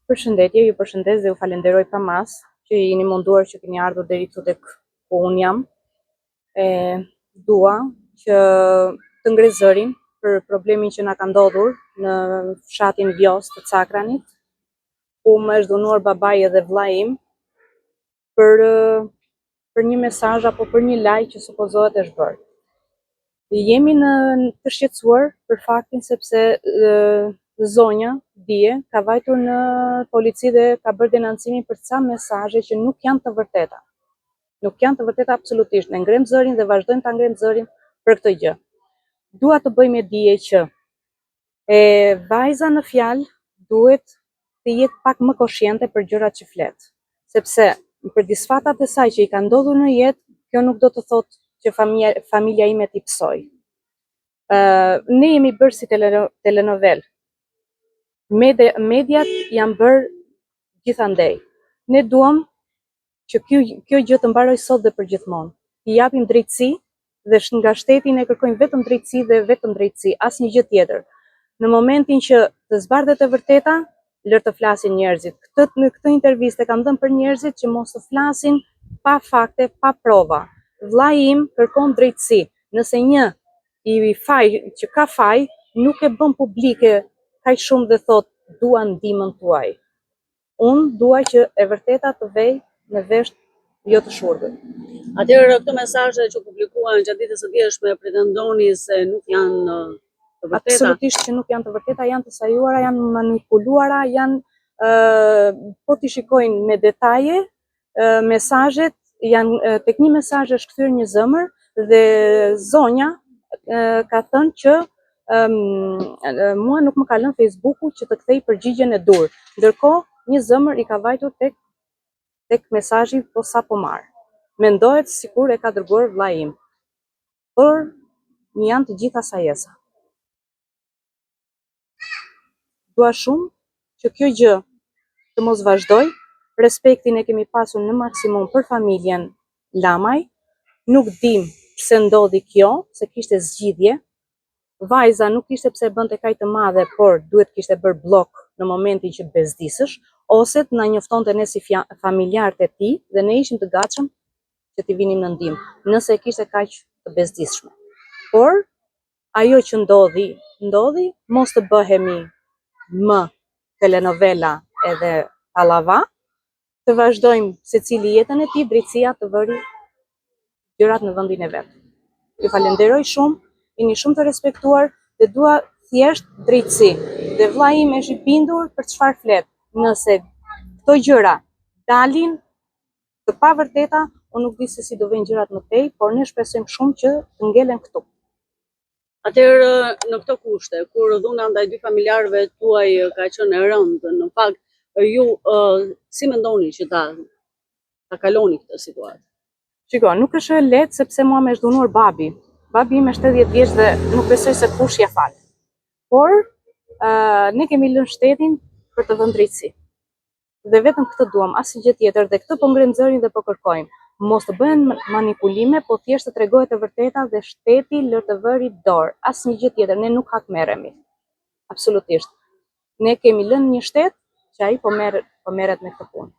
Përshëndetje, ju përshëndes dhe ju falenderoj pa mas që jeni munduar që keni ardhur deri këtu tek ku unë jam. Dua që të ngre zërin për problemin që na ka ndodhur në fshatin Vjos të Cakranit, ku më është dhunuar babai edhe vllai im për një mesazh apo për një lajk që supozohet është bërë. Jemi të shqetësuar për faktin sepse zonja dje ka vajtur në polici dhe ka bërë denancimin për ca mesazhe që nuk janë të vërteta. Nuk janë të vërteta absolutisht. Ne ngrem zërin dhe vazhdojmë ta ngrem zërin për këtë gjë. Dua të bëjmë dije që vajza në fjalë duhet të jetë pak më koshiente për gjërat që flet, sepse për disfatat e saj që i ka ndodhur në jetë, kjo nuk do të thotë që familja ime t'i psoj. Ne jemi bërë si telenovel. Mediat janë bërë gjithandej. Ne duam që kjo gjë të mbaroj sot dhe përgjithmonë. I japim drejtësi dhe nga shteti ne kërkojmë vetëm drejtësi dhe vetëm drejtësi, asnjë gjë tjetër. Në momentin që të zbardhet e vërteta, lër të flasin njerëzit. Në këtë intervistë kam dhënë për njerëzit që mos të flasin pa fakte, pa prova. Vllai im kërkon drejtësi. Nëse një i faj që ka faj, nuk e bën publike kaq shumë dhe thot dua ndihmën tuaj. Unë dua që e vërteta të vej në vesh jo të shurdhët. Atëherë këto mesazhe që publikuan gjatë ditës së djeshme pretendoni se nuk janë të vërteta? Absolutisht që nuk janë të vërteta, janë të sajuara, janë manipuluara, janë po t'i shikojnë me detaje, mesazhet janë tek një mesazh është kthyer një zemër dhe zonja ka thënë që mua nuk më ka lënë Facebooku që të kthej përgjigjen e dur. Ndërkohë, një zemër i ka vajtur tek mesazhi po sapo marr. Mendohet sikur e ka dërguar vllai im. Por janë të gjitha sajesa. Dua shumë që kjo gjë të mos vazhdoj. Respektin e kemi pasur në maksimum për familjen Lamaj. Nuk dim pse ndodhi kjo, se kishte zgjidhje. Vajza nuk ishte pse bënte kaq të madhe, por duhet kishte bërë blok në momentin që bezdisësh, ose të na njoftonte ne si familjarët e tij dhe ne ishim të gatshëm që t'i vinim në ndihmë, nëse e kishte kaq të bezdisshme. Por ajo që ndodhi, mos të bëhemi më telenovela edhe tallava, të vazhdojmë secili jetën e tij, drejtësia të vëri gjërat në vendin e vet. Ju falenderoj shumë, jeni shumë të respektuar dhe dua thjesht drejtësi. Dhe vllai im është i bindur për çfarë flet. Nëse këto gjëra dalin të pavërteta, unë nuk di se si do vënë gjërat më tej, por ne shpresojmë shumë që të ngelen këtu. Atëherë në këto kushte, kur dhuna ndaj dy familjarëve tuaj ka qenë e rëndë, në fakt ju si mendoni që ta kaloni këtë situatë? Shiko, nuk është e lehtë sepse mua më është dhunuar babi. Babi im është 80 vjeç dhe nuk besoj se kush ja fal. Por ne kemi lënë shtetin për të dhënë drejtësi. Dhe vetëm këtë duam, asnjë gjë tjetër, dhe këtë po ngrem zërin dhe po kërkojmë. Mos të bëhen manipulime, po thjesht të tregohet e vërteta dhe shteti lër të vëri dorë. Asnjë gjë tjetër, ne nuk hakmerremi. Absolutisht. Ne kemi lënë një shtet që ai po merret me këtë punë.